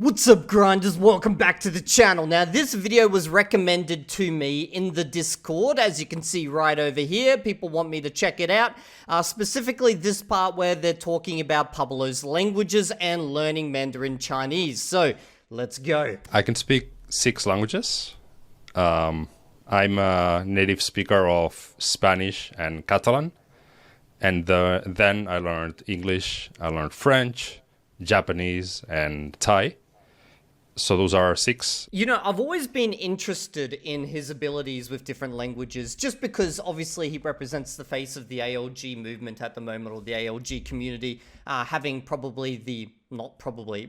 What's up, grinders? Welcome back to the channel. Now, this video was recommended to me in the Discord, as you can see right over here. People want me to check it out. Specifically this part where they're talking about Pablo's languages and learning Mandarin Chinese. So, let's go. I can speak 6 languages. I'm a native speaker of Spanish and Catalan. And then I learned English, I learned French, Japanese, and Thai. So those are 6. You know, I've always been interested in his abilities with different languages, just because obviously he represents the face of the ALG movement at the moment, or the ALG community, having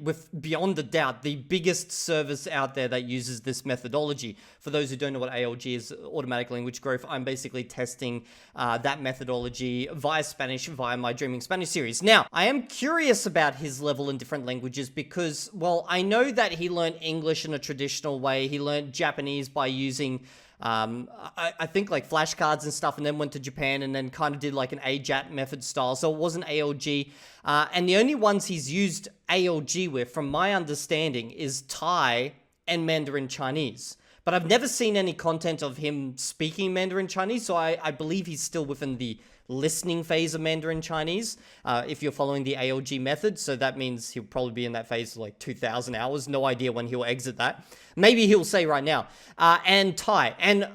with beyond a doubt, the biggest service out there that uses this methodology. For those who don't know what ALG is, automatic language growth, I'm basically testing that methodology via Spanish, via my Dreaming Spanish series. Now, I am curious about his level in different languages because, well, I know that he learned English in a traditional way. He learned Japanese by using I think like flashcards and stuff, and then went to Japan and then kind of did like an AJAT method style. So it wasn't ALG. And the only ones he's used ALG with, from my understanding, is Thai and Mandarin Chinese. But I've never seen any content of him speaking Mandarin Chinese, so I believe he's still within the listening phase of Mandarin Chinese, if you're following the ALG method. So that means he'll probably be in that phase for like 2,000 hours. No idea when he'll exit that. Maybe he'll say right now. And Thai. And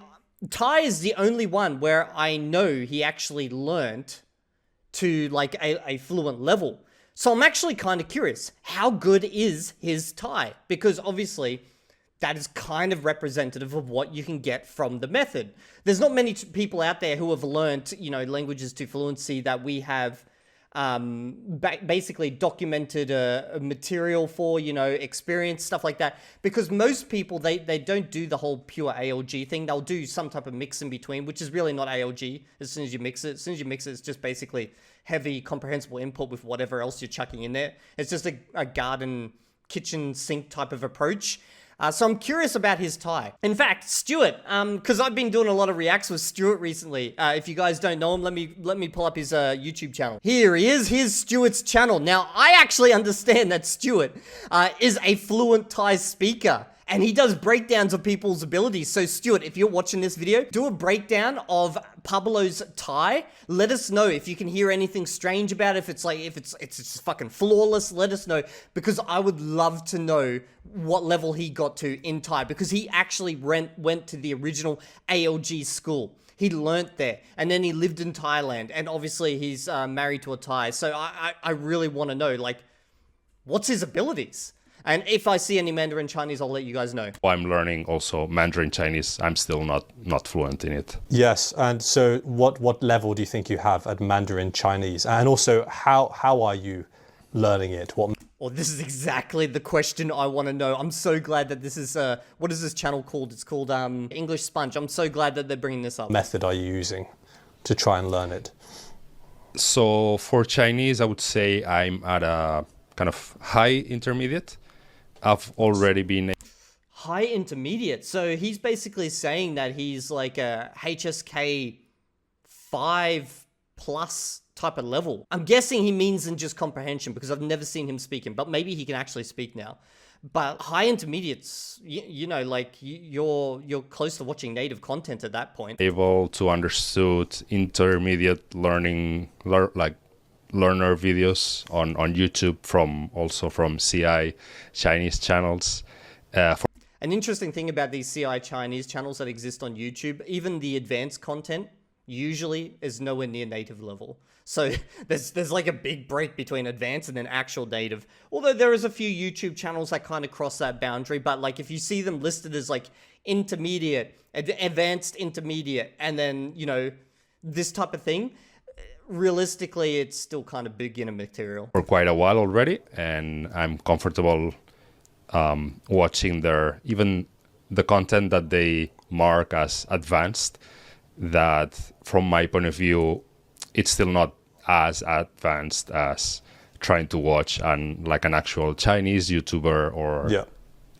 Thai is the only one where I know he actually learned to like a fluent level. So I'm actually kind of curious, how good is his Thai? Because obviously that is kind of representative of what you can get from the method. There's not many people out there who have learned, you know, languages to fluency that we have basically documented a material for, you know, experience, stuff like that. Because most people, they don't do the whole pure ALG thing. They'll do some type of mix in between, which is really not ALG as soon as you mix it. As soon as you mix it, it's just basically heavy comprehensible input with whatever else you're chucking in there. It's just a garden kitchen sink type of approach. So I'm curious about his Thai. In fact, Stuart, because I've been doing a lot of reacts with Stuart recently. If you guys don't know him, let me pull up his YouTube channel. Here he is. Here's Stuart's channel. Now, I actually understand that Stuart is a fluent Thai speaker, and he does breakdowns of people's abilities. So Stuart, if you're watching this video, do a breakdown of Pablo's Thai. Let us know if you can hear anything strange about it. If it's just fucking flawless, let us know, because I would love to know what level he got to in Thai, because he actually went to the original ALG school. He learnt there, and then he lived in Thailand, and obviously he's married to a Thai. So I really want to know, like, what's his abilities? And if I see any Mandarin Chinese, I'll let you guys know. I'm learning also Mandarin Chinese. I'm still not fluent in it. Yes, and so what level do you think you have at Mandarin Chinese? And also, how are you learning it? Well, this is exactly the question I want to know. I'm so glad that this is, what is this channel called? It's called EnglishSponge. I'm so glad that they're bringing this up. Method are you using to try and learn it? So for Chinese, I would say I'm at a kind of high intermediate. I've already been high intermediate. So he's basically saying that he's like a HSK 5+ type of level. I'm guessing he means in just comprehension, because I've never seen him speaking, but maybe he can actually speak now. But high intermediates, you know, like you're close to watching native content at that point. Able to understood intermediate learner videos on YouTube from CI Chinese channels. An interesting thing about these CI Chinese channels that exist on YouTube, even the advanced content usually is nowhere near native level. So there's like a big break between advanced and then actual native. Although there is a few YouTube channels that kind of cross that boundary, but like if you see them listed as like intermediate, advanced intermediate, and then, you know, this type of thing, realistically, it's still kind of beginner material. For quite a while already, and I'm comfortable watching even the content that they mark as advanced, that from my point of view, it's still not as advanced as trying to watch an actual Chinese YouTuber or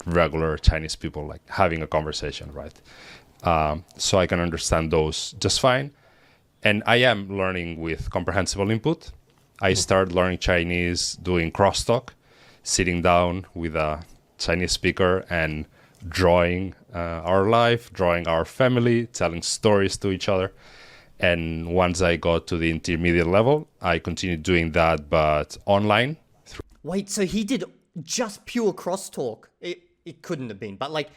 regular Chinese people like having a conversation, right? So I can understand those just fine. And I am learning with comprehensible input. I started learning Chinese doing crosstalk, sitting down with a Chinese speaker and drawing our life, drawing our family, telling stories to each other. And once I got to the intermediate level, I continued doing that, but online. Wait, so he did just pure crosstalk? It couldn't have been, but like,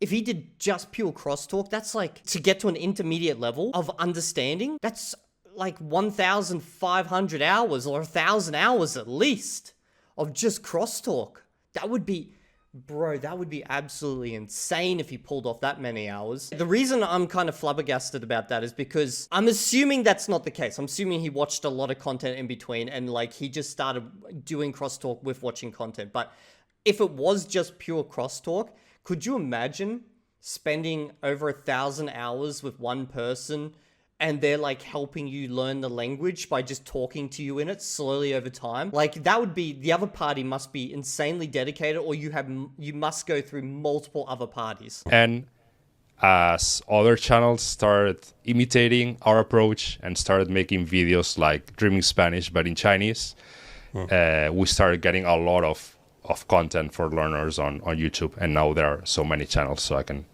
if he did just pure crosstalk, that's like, to get to an intermediate level of understanding, that's like 1,500 hours or 1,000 hours at least of just crosstalk. That would be absolutely insane if he pulled off that many hours. The reason I'm kind of flabbergasted about that is because I'm assuming that's not the case. I'm assuming he watched a lot of content in between and like he just started doing crosstalk with watching content. But if it was just pure crosstalk, could you imagine spending over 1,000 hours with one person and they're like helping you learn the language by just talking to you in it slowly over time? Like that would be, the other party must be insanely dedicated, or you must go through multiple other parties. And as other channels started imitating our approach and started making videos like Dreaming Spanish but in Chinese, we started getting a lot of content for learners on YouTube, and now there are so many channels, so I can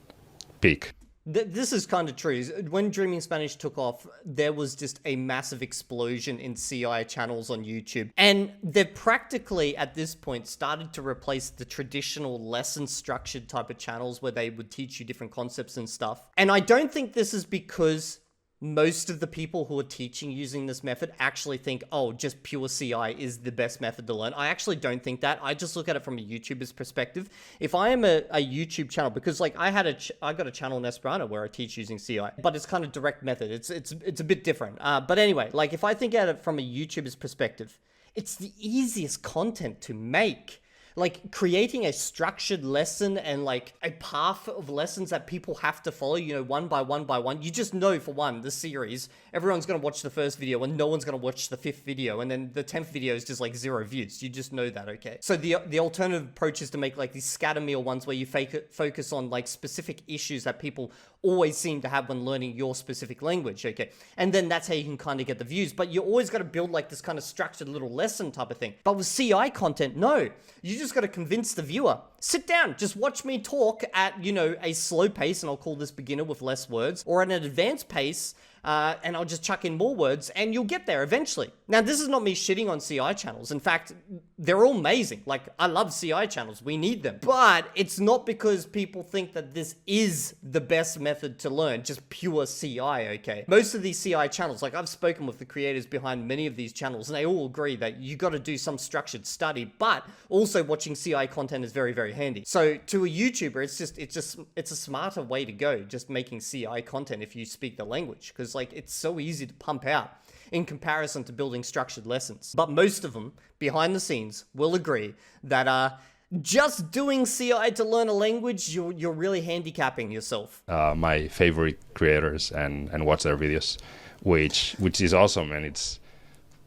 pick. This is kind of true. When Dreaming Spanish took off, there was just a massive explosion in CI channels on YouTube. And they've practically, at this point, started to replace the traditional lesson structured type of channels where they would teach you different concepts and stuff. And I don't think this is because most of the people who are teaching using this method actually think, oh, just pure CI is the best method to learn. I actually don't think that. I just look at it from a YouTuber's perspective. If I am a YouTube channel, because like I got a channel in Esperanto where I teach using CI, but it's kind of direct method. It's a bit different. But anyway, like if I think at it from a YouTuber's perspective, it's the easiest content to make. Like creating a structured lesson and like a path of lessons that people have to follow, you know, one by one by one. You just know, for one, the series, everyone's going to watch the first video and no one's going to watch the 5th video. And then the 10th video is just like 0 views. You just know that, okay? So the alternative approach is to make like these scatter meal ones where you focus on like specific issues that people always seem to have when learning your specific language, okay? And then that's how you can kind of get the views. But you always got to build like this kind of structured little lesson type of thing. But with CI content, no. You just got to convince the viewer. Sit down, just watch me talk at, you know, a slow pace, and I'll call this beginner with less words, or at an advanced pace, and I'll just chuck in more words, and you'll get there eventually. Now, this is not me shitting on CI channels. In fact, they're all amazing. Like, I love CI channels. We need them. But it's not because people think that this is the best method to learn, just pure CI, okay? Most of these CI channels, like I've spoken with the creators behind many of these channels, and they all agree that you got to do some structured study, but also watching CI content is very, very handy. So to a YouTuber, it's a smarter way to go, just making CI content if you speak the language, because like it's so easy to pump out in comparison to building structured lessons. But most of them, behind the scenes, will agree that just doing CI to learn a language, you're really handicapping yourself. My favorite creators and watch their videos, which is awesome, and it's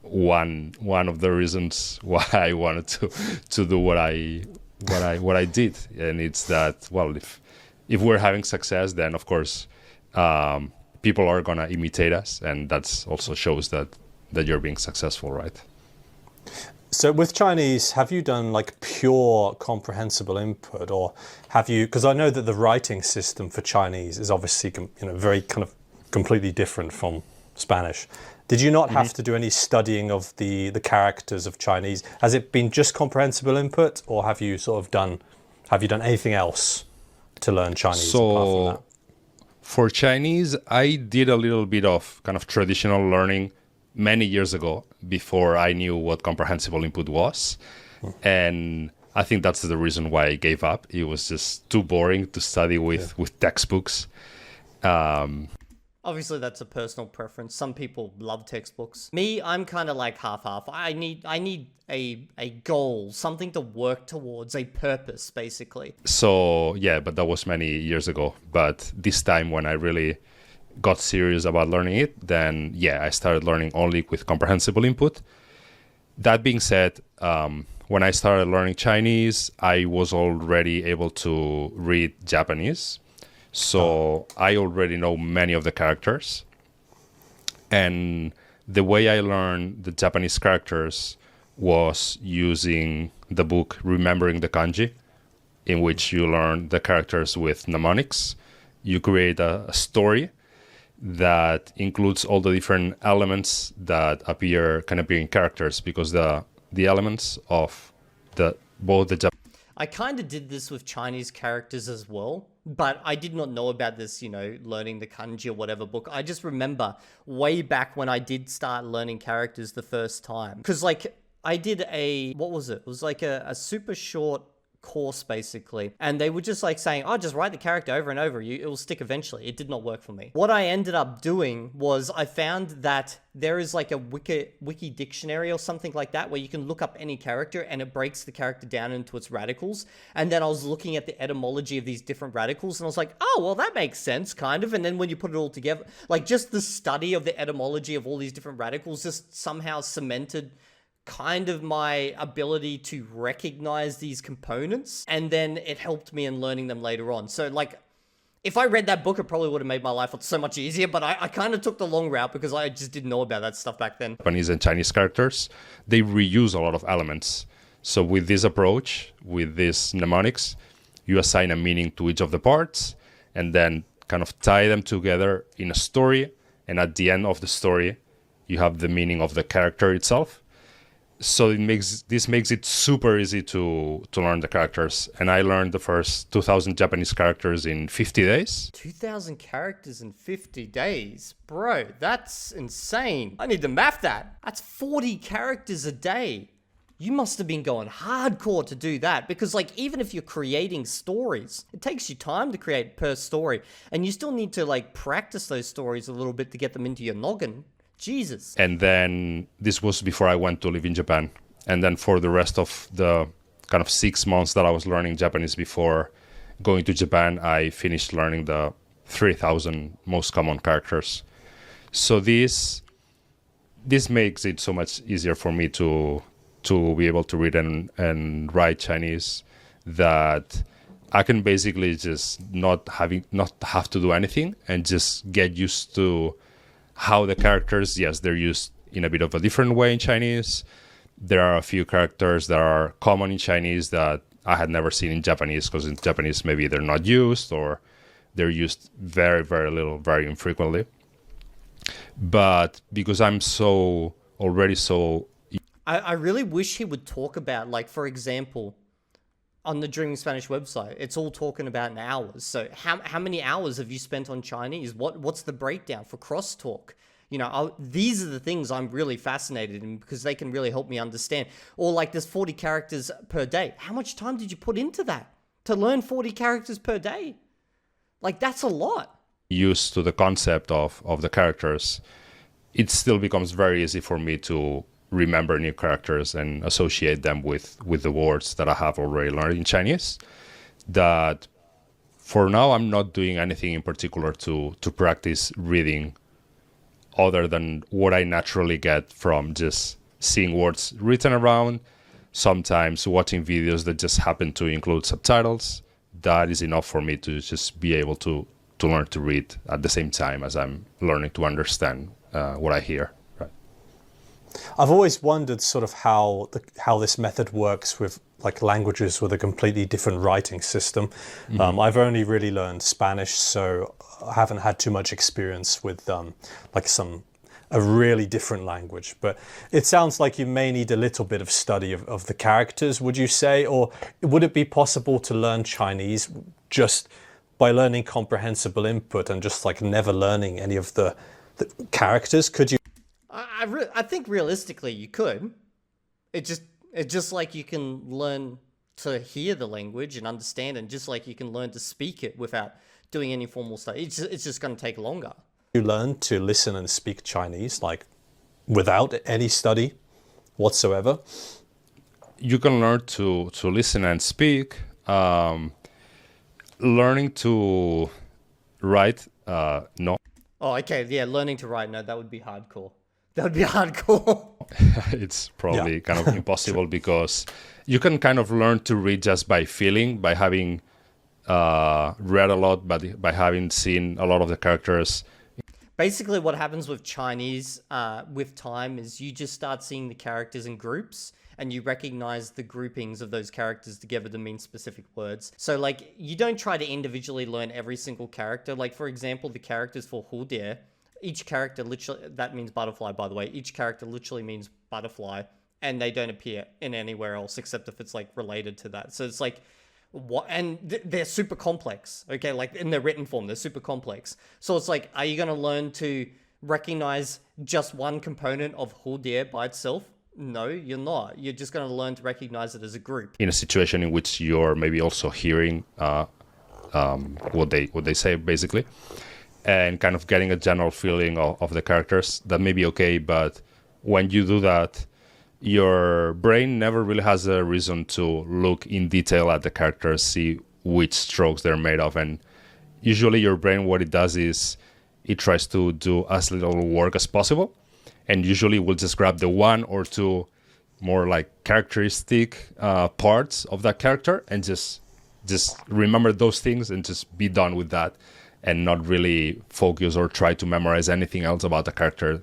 one of the reasons why I wanted to do what I did. And it's that, well, if we're having success, then of course people are gonna imitate us, and that's also shows that you're being successful, right? So with Chinese, have you done like pure comprehensible input, or have you, because I know that the writing system for Chinese is obviously, you know, very kind of completely different from Spanish. Did you not have to do any studying of the characters of Chinese? Has it been just comprehensible input, or have you done anything else to learn Chinese apart from that? For Chinese, I did a little bit of kind of traditional learning many years ago, before I knew what comprehensible input was. And I think that's the reason why I gave up. It was just too boring to study with textbooks. Obviously, that's a personal preference. Some people love textbooks. Me, I'm kind of like half-half. I need a goal, something to work towards, a purpose, basically. So, yeah, but that was many years ago. But this time when I really got serious about learning it, then, yeah, I started learning only with comprehensible input. That being said, when I started learning Chinese, I was already able to read Japanese. So I already know many of the characters. And the way I learned the Japanese characters was using the book Remembering the Kanji in which you learn the characters with mnemonics. You create a story that includes all the different elements that can appear in characters, because the elements of both the I kind of did this with Chinese characters as well, but I did not know about this, learning the kanji or whatever book. I just remember way back when I did start learning characters the first time. Because, I did what was it? It was like a super short course, basically. And they were just saying, oh, just write the character over and over. It will stick eventually. It did not work for me. What I ended up doing was I found that there is a wiki dictionary or something like that where you can look up any character and it breaks the character down into its radicals. And then I was looking at the etymology of these different radicals and I was like, oh, well, that makes sense, kind of. And then when you put it all together, just the study of the etymology of all these different radicals just somehow cemented kind of my ability to recognize these components, and then it helped me in learning them later on. So if I read that book, it probably would have made my life so much easier, but I kind of took the long route because I just didn't know about that stuff back then. Japanese and Chinese characters, they reuse a lot of elements. So with this approach, with these mnemonics, you assign a meaning to each of the parts and then kind of tie them together in a story, and at the end of the story, you have the meaning of the character itself. So this makes it super easy to learn the characters. And I learned the first 2,000 Japanese characters in 50 days. 2,000 characters in 50 days? Bro, that's insane. I need to math that. That's 40 characters a day. You must have been going hardcore to do that, because even if you're creating stories, it takes you time to create per story. And you still need to practice those stories a little bit to get them into your noggin. Jesus. And then this was before I went to live in Japan. And then for the rest of the kind of 6 months that I was learning Japanese before going to Japan, I finished learning the 3,000 most common characters. So this makes it so much easier for me to be able to read and write Chinese, that I can basically just not have to do anything and just get used to how the characters, yes, they're used in a bit of a different way in Chinese. There are a few characters that are common in Chinese that I had never seen in Japanese, because in Japanese maybe they're not used, or they're used very, very little, very infrequently. But because I'm already so... I really wish he would talk about, for example, on the Dreaming Spanish website, it's all talking about in hours. So how many hours have you spent on Chinese? What's the breakdown for crosstalk? These are the things I'm really fascinated in, because they can really help me understand. Or there's 40 characters per day. How much time did you put into that to learn 40 characters per day? That's a lot. Used to the concept of the characters, it still becomes very easy for me to remember new characters and associate them with the words that I have already learned in Chinese. That for now, I'm not doing anything in particular to practice reading other than what I naturally get from just seeing words written around, sometimes watching videos that just happen to include subtitles. That is enough for me to just be able to learn to read at the same time as I'm learning to understand what I hear. I've always wondered sort of how this method works with languages with a completely different writing system. Mm-hmm. I've only really learned Spanish, so I haven't had too much experience with a really different language. But it sounds like you may need a little bit of study of the characters, would you say? Or would it be possible to learn Chinese just by learning comprehensible input and just never learning any of the characters? Could you? I think realistically you could. It's just you can learn to hear the language and understand, and just you can learn to speak it without doing any formal study. It's just going to take longer. You learn to listen and speak Chinese without any study whatsoever? You can learn to listen and speak. Learning to write, no. Oh, okay. Yeah, learning to write, no, that would be hardcore. That would be hardcore. It's probably kind of impossible because you can kind of learn to read just by feeling, by having read a lot, but by having seen a lot of the characters. Basically, what happens with Chinese with time is you just start seeing the characters in groups and you recognize the groupings of those characters together to mean specific words. So, like, you don't try to individually learn every single character. Like, for example, the characters for Evildea, each character literally, that means butterfly, by the way, each character literally means butterfly, and they don't appear in anywhere else except if it's, like, related to that. So it's like, what? And they're super complex, okay? Like, in their written form, they're super complex. So it's like, are you going to learn to recognize just one component of Evildea by itself? No, you're not. You're just going to learn to recognize it as a group. In a situation in which you're maybe also hearing what they say, basically, and kind of getting a general feeling of the characters, that may be okay. But when you do that, your brain never really has a reason to look in detail at the characters, see which strokes they're made of. And usually your brain, what it does is it tries to do as little work as possible. And usually we'll just grab the one or two more like characteristic parts of that character and just remember those things and just be done with that and not really focus or try to memorize anything else about the character.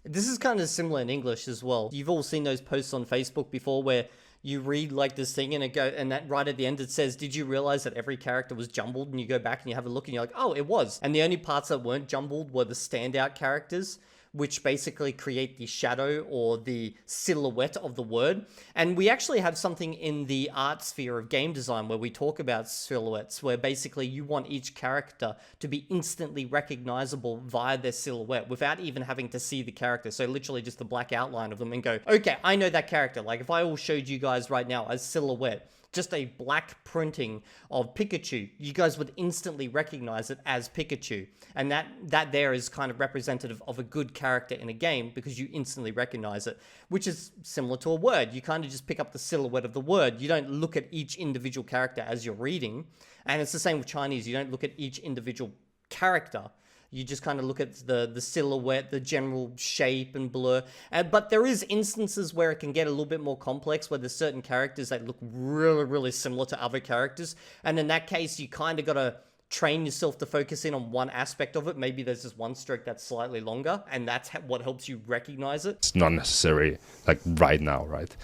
This is kind of similar in English as well. You've all seen those posts on Facebook before where you read like this thing and that right at the end it says, did you realize that every character was jumbled? And you go back and you have a look and you're like, oh, it was. And the only parts that weren't jumbled were the standout characters, which basically create the shadow or the silhouette of the word. And we actually have something in the art sphere of game design where we talk about silhouettes, where basically you want each character to be instantly recognizable via their silhouette without even having to see the character. So literally just the black outline of them and go, okay, I know that character. Like if I all showed you guys right now as silhouette, just a black printing of Pikachu, you guys would instantly recognize it as Pikachu. And that there is kind of representative of a good character in a game because you instantly recognize it, which is similar to a word. You kind of just pick up the silhouette of the word. You don't look at each individual character as you're reading. And it's the same with Chinese. You don't look at each individual character. You just kind of look at the silhouette, the general shape and blur. But there is instances where it can get a little bit more complex, where there's certain characters that look really, really similar to other characters. And in that case, you kind of got to train yourself to focus in on one aspect of it. Maybe there's just one stroke that's slightly longer, and that's what helps you recognize it. It's not necessary, like right now, right?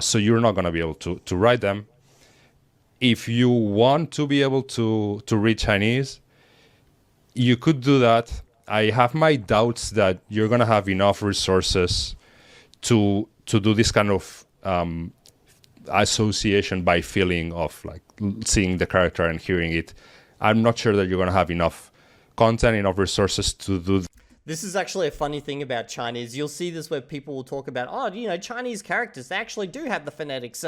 So you're not going to be able to write them. If you want to be able to read Chinese, you could do that. I have my doubts that you're going to have enough resources to do this kind of association by feeling of like seeing the character and hearing it. I'm not sure that you're going to have enough content, enough resources to do that. This is actually a funny thing about Chinese. You'll see this where people will talk about, oh, you know, Chinese characters, they actually do have the phonetics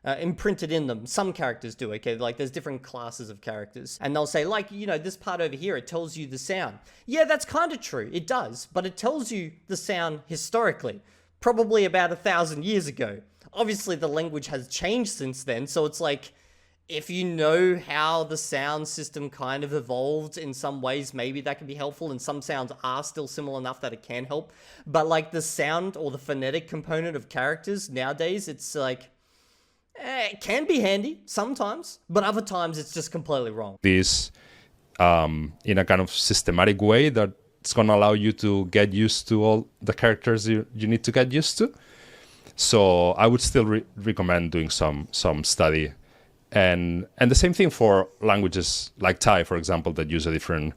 imprinted in them. Some characters do, okay? Like, there's different classes of characters. And they'll say, like, you know, this part over here, it tells you the sound. Yeah, that's kind of true. It does. But it tells you the sound historically, probably about 1,000 years ago. Obviously, the language has changed since then, so it's like, if you know how the sound system kind of evolved in some ways, maybe that can be helpful, and some sounds are still similar enough that it can help. But like the sound or the phonetic component of characters nowadays, it's like, it can be handy sometimes, but other times it's just completely wrong. This in a kind of systematic way that's going to allow you to get used to all the characters you need to get used to. So I would still recommend doing some study. And the same thing for languages like Thai, for example, that use a different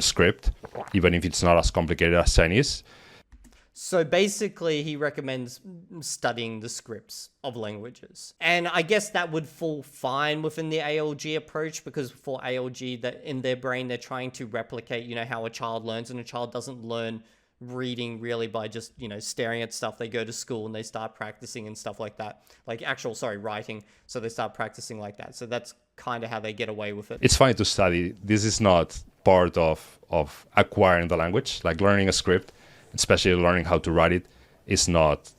script, even if it's not as complicated as Chinese. So basically, he recommends studying the scripts of languages. And I guess that would fall fine within the ALG approach, because for ALG, that in their brain, they're trying to replicate, you know, how a child learns, and a child doesn't learn reading really by just, you know, staring at stuff. They go to school and they start practicing and stuff like that, like writing. So they start practicing like that. So that's kind of how they get away with it. It's fine to study. This is not part of acquiring the language. Like learning a script, especially learning how to write it, is not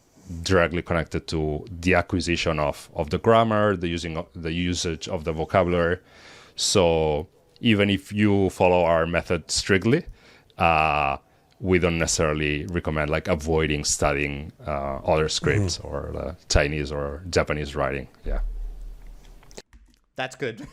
directly connected to the acquisition of the grammar, the usage of the vocabulary. So even if you follow our method strictly, we don't necessarily recommend like avoiding studying other scripts or Chinese or Japanese writing. Yeah. that's good.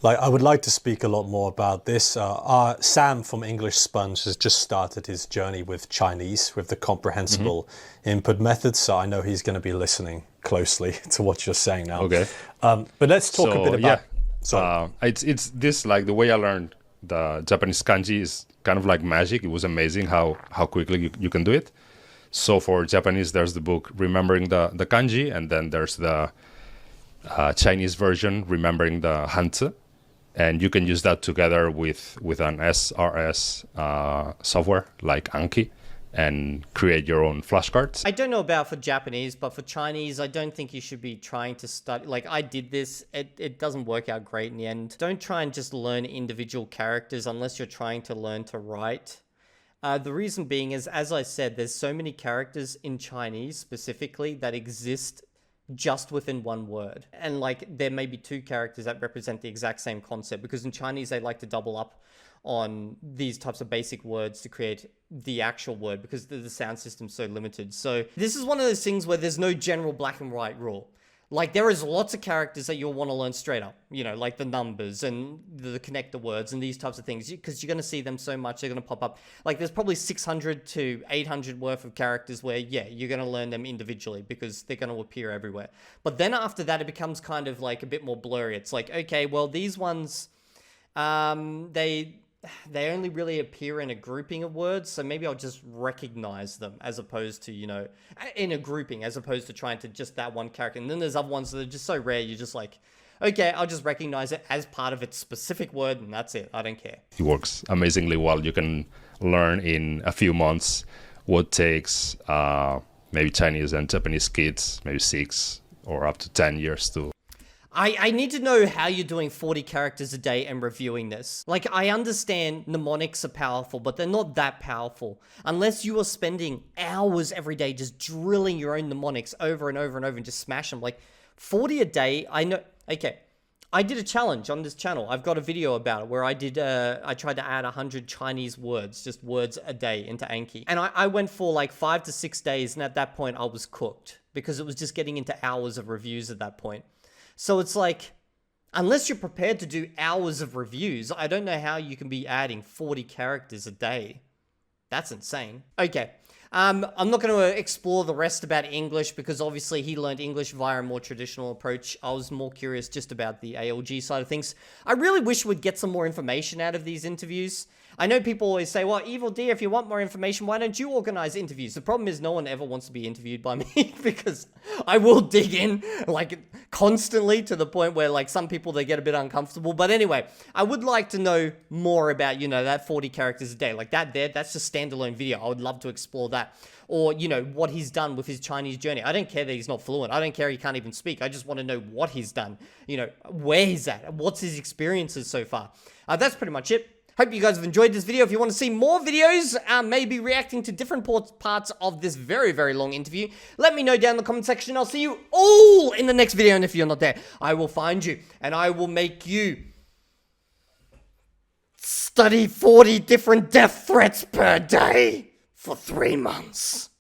Like, I would like to speak a lot more about this. Sam from EnglishSponge has just started his journey with Chinese, with the comprehensible input method. So I know he's going to be listening closely to what you're saying now. Okay. But let's talk a bit about. It's this, like, the way I learned the Japanese kanji is kind of like magic. It was amazing how quickly you can do it. So for Japanese, there's the book Remembering the Kanji, and then there's the Chinese version Remembering the Hanzi, and you can use that together with an SRS software like Anki and create your own flashcards. I don't know about for Japanese, but for Chinese, I don't think you should be trying to study. Like, I did this, it doesn't work out great in the end. Don't try and just learn individual characters unless you're trying to learn to write. The reason being is, as I said, there's so many characters in Chinese specifically that exist just within one word. And like, there may be two characters that represent the exact same concept, because in Chinese, they like to double up on these types of basic words to create the actual word, because the sound system's so limited. So this is one of those things where there's no general black and white rule. Like, there is lots of characters that you'll want to learn straight up, you know, like the numbers and the connector words and these types of things, because you're going to see them so much, they're going to pop up. Like, there's probably 600 to 800 worth of characters where, yeah, you're going to learn them individually because they're going to appear everywhere. But then after that, it becomes kind of like a bit more blurry. It's like, okay, well, these ones, they only really appear in a grouping of words, so maybe I'll just recognize them as opposed to, you know, in a grouping, as opposed to trying to just that one character. And then there's other ones that are just so rare, you're just like, okay, I'll just recognize it as part of its specific word, and that's it. I don't care. It works amazingly well. You can learn in a few months what takes maybe Chinese and Japanese kids, maybe 6 or up to 10 years to. I need to know how you're doing 40 characters a day and reviewing this. Like, I understand mnemonics are powerful, but they're not that powerful. Unless you are spending hours every day just drilling your own mnemonics over and over and over and just smash them. Like, 40 a day, I know. Okay, I did a challenge on this channel. I've got a video about it where I tried to add 100 Chinese words, just words a day into Anki. And I went for like 5 to 6 days, and at that point I was cooked because it was just getting into hours of reviews at that point. So it's like, unless you're prepared to do hours of reviews, I don't know how you can be adding 40 characters a day. That's insane. Okay. I'm not going to explore the rest about English because obviously he learned English via a more traditional approach. I was more curious just about the ALG side of things. I really wish we'd get some more information out of these interviews. I know people always say, well, Evildea, if you want more information, why don't you organize interviews? The problem is no one ever wants to be interviewed by me because I will dig in like constantly to the point where like some people, they get a bit uncomfortable. But anyway, I would like to know more about, you know, that 40 characters a day. Like that's a standalone video. I would love to explore that. Or, you know, what he's done with his Chinese journey. I don't care that he's not fluent. I don't care he can't even speak. I just want to know what he's done, you know, where he's at, what's his experiences so far. That's pretty much it. Hope you guys have enjoyed this video. If you want to see more videos, maybe reacting to different parts of this very, very long interview, let me know down in the comment section. I'll see you all in the next video. And if you're not there, I will find you and I will make you study 40 different death threats per day for 3 months.